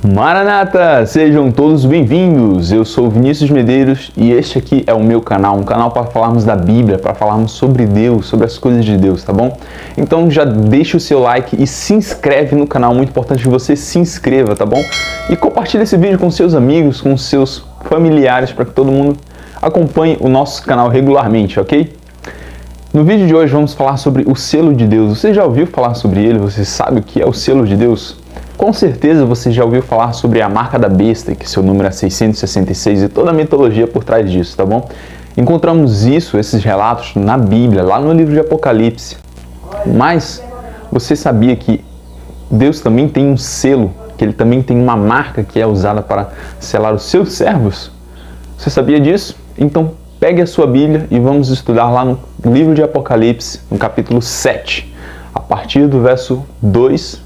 Maranata! Sejam todos bem-vindos! Eu sou Vinícius Medeiros e este aqui é o meu canal, um canal para falarmos da Bíblia, para falarmos sobre Deus, sobre as coisas de Deus, tá bom? Então já deixa o seu like e se inscreve no canal, muito importante que você se inscreva, tá bom? E compartilha esse vídeo com seus amigos, com seus familiares, para que todo mundo acompanhe o nosso canal regularmente, ok? No vídeo de hoje vamos falar sobre o selo de Deus. Você já ouviu falar sobre ele? Você sabe o que é o selo de Deus? Com certeza você já ouviu falar sobre a marca da besta, que seu número é 666 e toda a mitologia por trás disso, tá bom? Encontramos esses relatos na Bíblia, lá no livro de Apocalipse. Mas você sabia que Deus também tem um selo, que ele também tem uma marca que é usada para selar os seus servos? Você sabia disso? Então pegue a sua Bíblia e vamos estudar lá no livro de Apocalipse, no capítulo 7, a partir do verso 2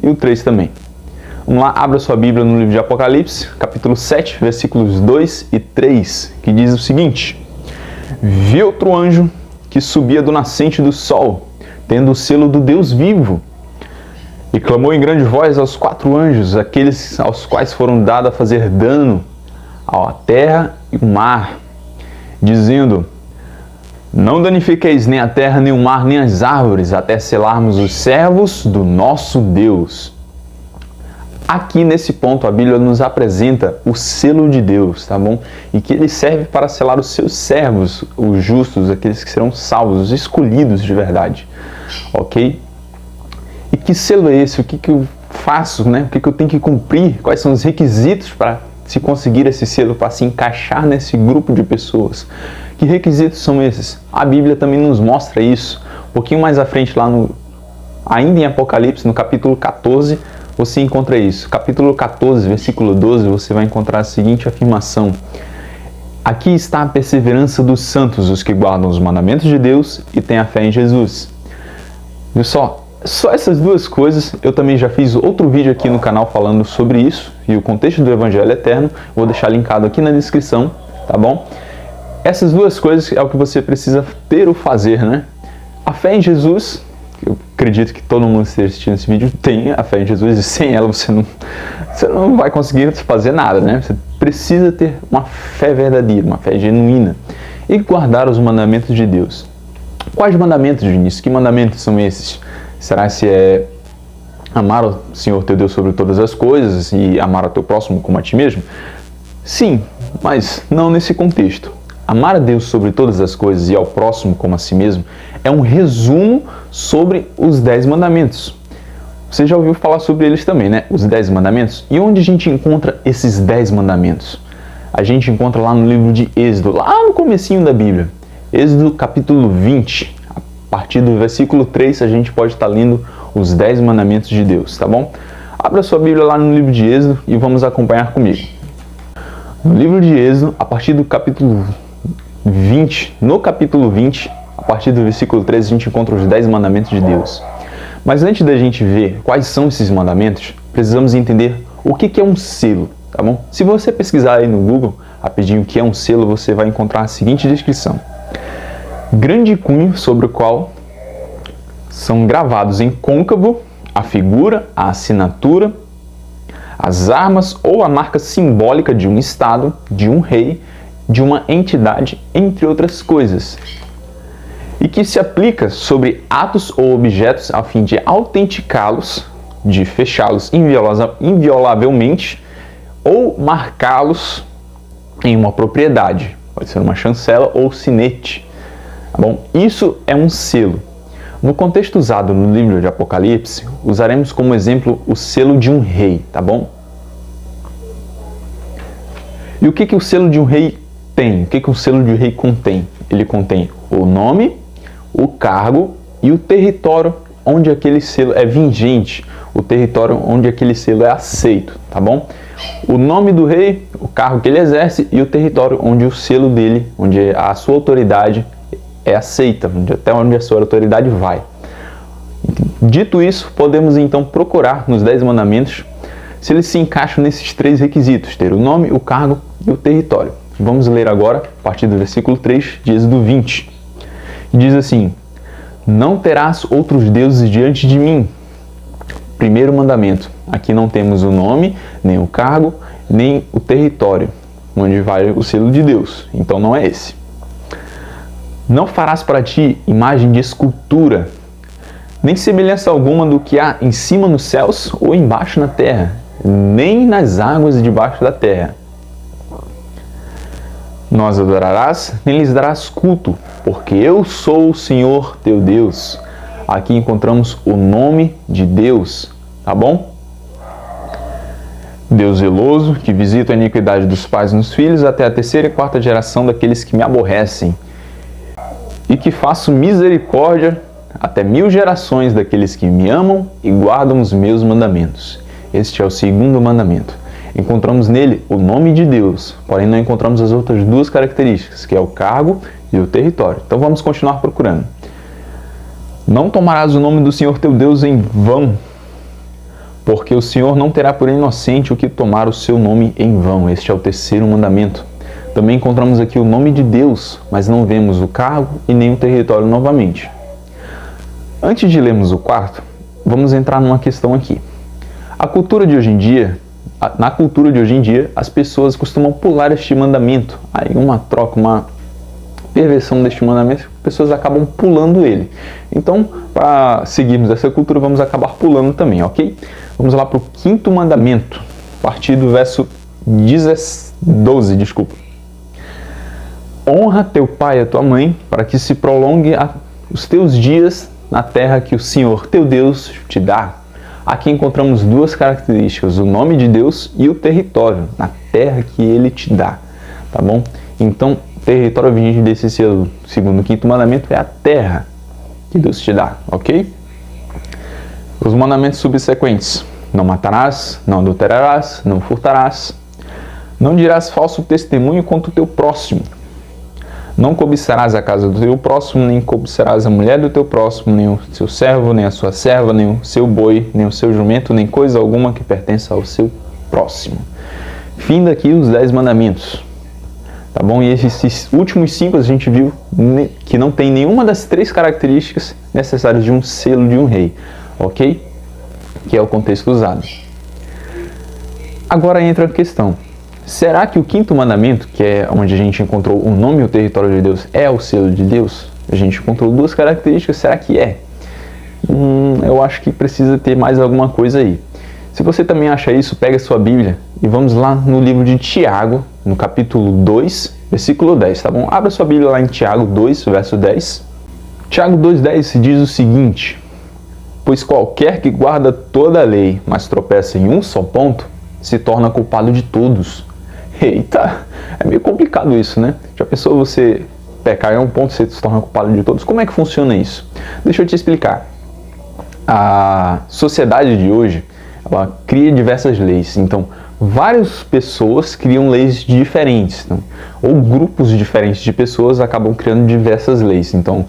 e o 3 também. Vamos lá, abra sua Bíblia no livro de Apocalipse, capítulo 7, versículos 2 e 3, que diz o seguinte: Vi outro anjo que subia do nascente do sol, tendo o selo do Deus vivo, e clamou em grande voz aos 4 anjos, aqueles aos quais foram dados a fazer dano à terra e o mar, dizendo: Não danifiqueis nem a terra, nem o mar, nem as árvores, até selarmos os servos do nosso Deus. Aqui nesse ponto a Bíblia nos apresenta o selo de Deus, tá bom? E que ele serve para selar os seus servos, os justos, aqueles que serão salvos, os escolhidos de verdade, ok? E que selo é esse? O que eu faço, né? O que eu tenho que cumprir? Quais são os requisitos para se conseguir esse selo, para se encaixar nesse grupo de pessoas? Que requisitos são esses? A Bíblia também nos mostra isso. Um pouquinho mais à frente, ainda em Apocalipse, no capítulo 14, você encontra isso. Capítulo 14, versículo 12, você vai encontrar a seguinte afirmação: Aqui está a perseverança dos santos, os que guardam os mandamentos de Deus e têm a fé em Jesus. Viu só? Só essas duas coisas. Eu também já fiz outro vídeo aqui no canal falando sobre isso e o contexto do Evangelho Eterno. Vou deixar linkado aqui na descrição, tá bom? Essas duas coisas é o que você precisa ter ou fazer, né? A fé em Jesus, eu acredito que todo mundo que esteja assistindo esse vídeo tem a fé em Jesus, e sem ela você não vai conseguir fazer nada, né? Você precisa ter uma fé verdadeira, uma fé genuína, e guardar os mandamentos de Deus. Quais mandamentos, Vinícius? Que mandamentos são esses? Será que é amar o Senhor teu Deus sobre todas as coisas e amar o teu próximo como a ti mesmo? Sim, mas não nesse contexto. Amar a Deus sobre todas as coisas e ao próximo como a si mesmo é um resumo sobre os 10 mandamentos. Você já ouviu falar sobre eles também, né? Os 10 mandamentos. E onde a gente encontra esses 10 mandamentos? A gente encontra lá no livro de Êxodo, lá no comecinho da Bíblia. Êxodo capítulo 20. A partir do versículo 3 a gente pode estar lendo os 10 mandamentos de Deus, tá bom? Abra sua Bíblia lá no livro de Êxodo e vamos acompanhar comigo. No livro de Êxodo, a partir do capítulo 20, no capítulo 20, a partir do versículo 13, a gente encontra os 10 mandamentos de Deus. Mas antes da gente ver quais são esses mandamentos, precisamos entender o que é um selo, tá bom? Se você pesquisar aí no Google, rapidinho, o que é um selo, você vai encontrar a seguinte descrição: grande cunho sobre o qual são gravados em côncavo a figura, a assinatura, as armas ou a marca simbólica de um estado, de um rei, de uma entidade, entre outras coisas, e que se aplica sobre atos ou objetos a fim de autenticá-los, de fechá-los inviolavelmente ou marcá-los em uma propriedade, pode ser uma chancela ou sinete, tá bom? Isso é um selo. No contexto usado no livro de Apocalipse, usaremos como exemplo o selo de um rei, tá bom? E o que o selo de um rei tem? O que o selo de rei contém? Ele contém o nome, o cargo e o território onde aquele selo é vigente, o território onde aquele selo é aceito, tá bom? O nome do rei, o cargo que ele exerce e o território onde o selo dele, onde a sua autoridade é aceita, até onde a sua autoridade vai. Dito isso, podemos então procurar nos 10 mandamentos se eles se encaixam nesses 3 requisitos: ter o nome, o cargo e o território. Vamos ler agora, a partir do versículo 3 de Êxodo 20. Diz assim: Não terás outros deuses diante de mim. primeiro mandamento. Aqui não temos o nome, nem o cargo, nem o território, onde vai o selo de Deus. Então não é esse. Não farás para ti imagem de escultura, nem semelhança alguma do que há em cima nos céus ou embaixo na terra, nem nas águas debaixo da terra. Não as adorarás, nem lhes darás culto, porque eu sou o Senhor teu Deus. Aqui encontramos o nome de Deus, tá bom? Deus zeloso, que visita a iniquidade dos pais nos filhos até a terceira e quarta geração daqueles que me aborrecem, e que faço misericórdia até 1000 gerações daqueles que me amam e guardam os meus mandamentos. Este é o segundo mandamento. Encontramos nele o nome de Deus, porém não encontramos as outras duas características, que é o cargo e o território. Então vamos continuar procurando. Não tomarás o nome do Senhor teu Deus em vão, porque o Senhor não terá por inocente o que tomar o seu nome em vão. Este é o terceiro mandamento. Também encontramos aqui o nome de Deus, mas não vemos o cargo e nem o território novamente. Antes de lermos o quarto, vamos entrar numa questão aqui. Na cultura de hoje em dia, as pessoas costumam pular este mandamento. Aí uma troca, uma perversão deste mandamento, as pessoas acabam pulando ele. Então, para seguirmos essa cultura, vamos acabar pulando também, ok? Vamos lá para o quinto mandamento, a partir do verso 12, desculpa. Honra teu pai e a tua mãe, para que se prolongue os teus dias na terra que o Senhor teu Deus te dá. Aqui encontramos duas características, o nome de Deus e o território, na terra que ele te dá, tá bom? Então, o território vigente desse selo, segundo o quinto mandamento, é a terra que Deus te dá, ok? Os mandamentos subsequentes: não matarás, não adulterarás, não furtarás, não dirás falso testemunho contra o teu próximo, não cobiçarás a casa do teu próximo, nem cobiçarás a mulher do teu próximo, nem o seu servo, nem a sua serva, nem o seu boi, nem o seu jumento, nem coisa alguma que pertença ao seu próximo. Fim daqui os 10 mandamentos. Tá bom? E esses últimos 5 a gente viu que não tem nenhuma das 3 características necessárias de um selo de um rei. Ok? Que é o contexto usado. Agora entra a questão. Será que o quinto mandamento, que é onde a gente encontrou o nome e o território de Deus, é o selo de Deus? A gente encontrou 2 características, será que é? Eu acho que precisa ter mais alguma coisa aí. Se você também acha isso, pega a sua Bíblia e vamos lá no livro de Tiago, no capítulo 2, versículo 10, tá bom? Abra sua Bíblia lá em Tiago 2, verso 10. Tiago 2,10 diz o seguinte: pois qualquer que guarda toda a lei, mas tropeça em um só ponto, se torna culpado de todos. Eita, é meio complicado isso, né? Já pensou você pecar em um ponto e você se torna culpado de todos? Como é que funciona isso? Deixa eu te explicar. A sociedade de hoje, ela cria diversas leis. Então, várias pessoas criam leis diferentes. Então, ou grupos diferentes de pessoas acabam criando diversas leis. Então,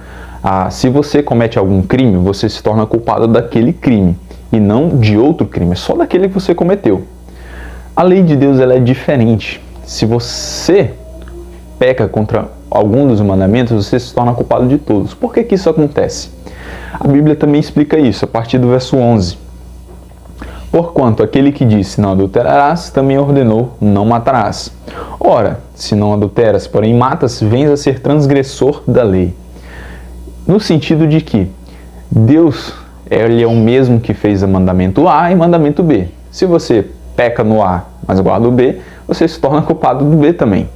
se você comete algum crime, você se torna culpado daquele crime e não de outro crime, é só daquele que você cometeu. A lei de Deus ela é diferente. Se você peca contra algum dos mandamentos, você se torna culpado de todos. Por que isso acontece? A Bíblia também explica isso, a partir do verso 11. Porquanto aquele que disse não adulterarás, também ordenou não matarás. Ora, se não adulteras, porém matas, vens a ser transgressor da lei. No sentido de que Deus ele é o mesmo que fez o mandamento A e mandamento B. Se você peca no A, mas guarda o B, você se torna culpado do B também,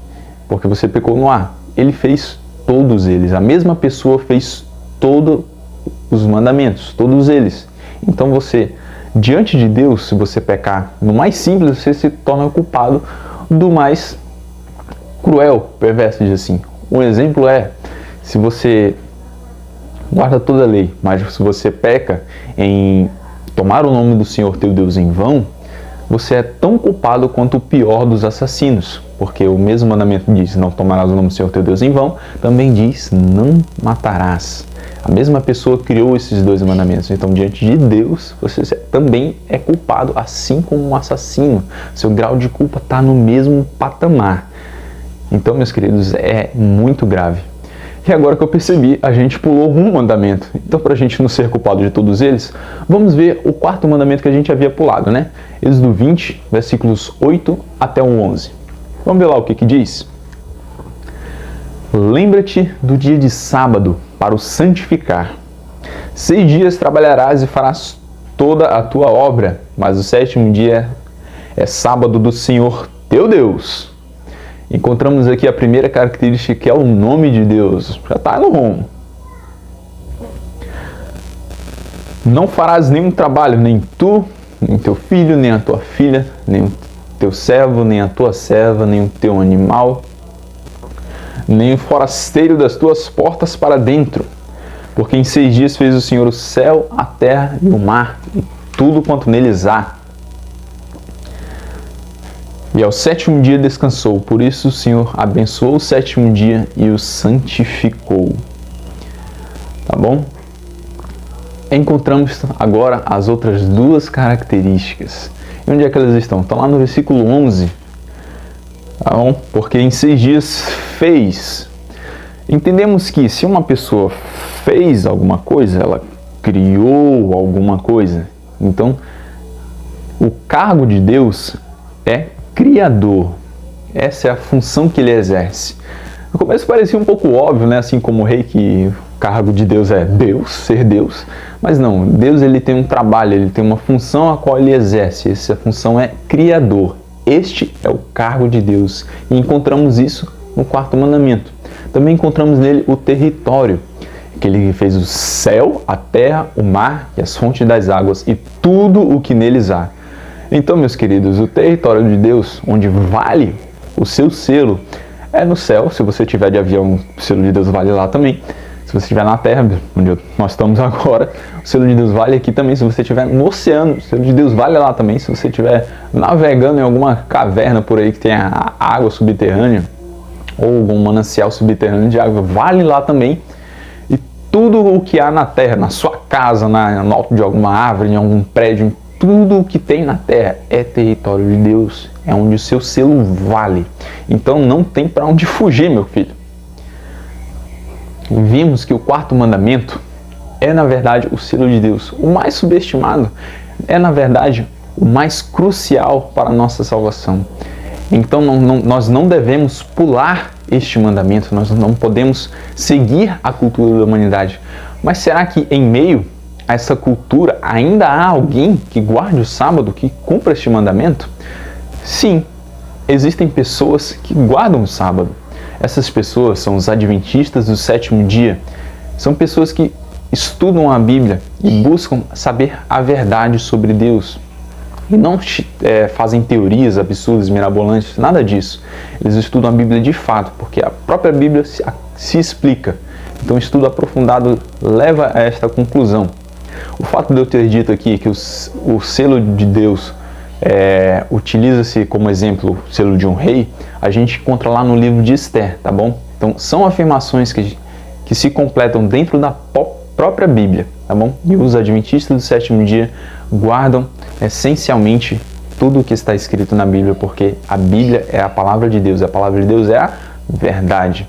porque você pecou no A. Ele fez todos eles, a mesma pessoa fez todos os mandamentos, todos eles. Então você, diante de Deus, se você pecar no mais simples, você se torna culpado do mais cruel, perverso, diz assim. Um exemplo é, se você guarda toda a lei, mas se você peca em tomar o nome do Senhor teu Deus em vão, você é tão culpado quanto o pior dos assassinos, porque o mesmo mandamento diz, não tomarás o nome do Senhor teu Deus em vão, também diz, não matarás. A mesma pessoa criou esses 2 mandamentos, então diante de Deus, você também é culpado, assim como um assassino. Seu grau de culpa está no mesmo patamar. Então, meus queridos, é muito grave. E agora que eu percebi, a gente pulou um mandamento. Então, para a gente não ser culpado de todos eles, vamos ver o quarto mandamento que a gente havia pulado, né? Êxodo 20, versículos 8 até o 11. Vamos ver lá o que diz. Lembra-te do dia de sábado para o santificar. 6 dias trabalharás e farás toda a tua obra, mas o 7º dia é sábado do Senhor teu Deus. Encontramos aqui a primeira característica, que é o nome de Deus. Já está no rumo. Não farás nenhum trabalho, nem tu, nem teu filho, nem a tua filha, nem o teu servo, nem a tua serva, nem o teu animal, nem o forasteiro das tuas portas para dentro. Porque em 6 dias fez o Senhor o céu, a terra e o mar, e tudo quanto neles há. E ao 7º dia descansou. Por isso o Senhor abençoou o 7º dia e o santificou. Tá bom? Encontramos agora as outras duas características. E onde é que elas estão? Estão lá no versículo 11. Tá bom? Porque em 6 dias fez. Entendemos que se uma pessoa fez alguma coisa, ela criou alguma coisa. Então, o cargo de Deus é criador. Essa é a função que ele exerce. No começo parecia um pouco óbvio, né? Assim como o rei, que o cargo de Deus é Deus, ser Deus. Mas não, Deus ele tem um trabalho, ele tem uma função a qual ele exerce. Essa função é criador. Este é o cargo de Deus. E encontramos isso no 4º mandamento. Também encontramos nele o território, que ele fez o céu, a terra, o mar e as fontes das águas e tudo o que neles há. Então, meus queridos, o território de Deus, onde vale o seu selo, é no céu. Se você tiver de avião, o selo de Deus vale lá também. Se você estiver na terra, onde nós estamos agora, o selo de Deus vale aqui também. Se você estiver no oceano, o selo de Deus vale lá também. Se você estiver navegando em alguma caverna por aí que tenha água subterrânea, ou algum manancial subterrâneo de água, vale lá também. E tudo o que há na terra, na sua casa, no alto de alguma árvore, em algum prédio, tudo o que tem na terra é território de Deus, é onde o seu selo vale. Então não tem para onde fugir, meu filho. Vimos que o 4º mandamento é, na verdade, o selo de Deus. O mais subestimado é, na verdade, o mais crucial para a nossa salvação. Então nós não devemos pular este mandamento, nós não podemos seguir a cultura da humanidade. Mas será que em meio a essa cultura ainda há alguém que guarde o sábado, que cumpra este mandamento? Sim, existem pessoas que guardam o sábado. Essas pessoas são os adventistas do 7º dia. São pessoas que estudam a Bíblia e buscam saber a verdade sobre Deus. E não fazem teorias absurdas, mirabolantes, nada disso. Eles estudam a Bíblia de fato, porque a própria Bíblia se explica. Então, o estudo aprofundado leva a esta conclusão. O fato de eu ter dito aqui que o selo de Deus utiliza-se como exemplo o selo de um rei, a gente encontra lá no livro de Esther, tá bom? Então, são afirmações que se completam dentro da própria Bíblia, tá bom? E os adventistas do 7º dia guardam essencialmente tudo o que está escrito na Bíblia, porque a Bíblia é a palavra de Deus, a palavra de Deus é a verdade.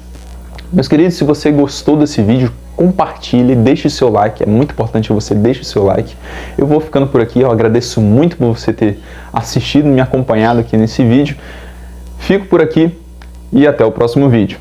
Meus queridos, se você gostou desse vídeo, compartilhe, deixe o seu like, é muito importante que você deixe o seu like. Eu vou ficando por aqui, eu agradeço muito por você ter assistido, me acompanhado aqui nesse vídeo. Fico por aqui e até o próximo vídeo.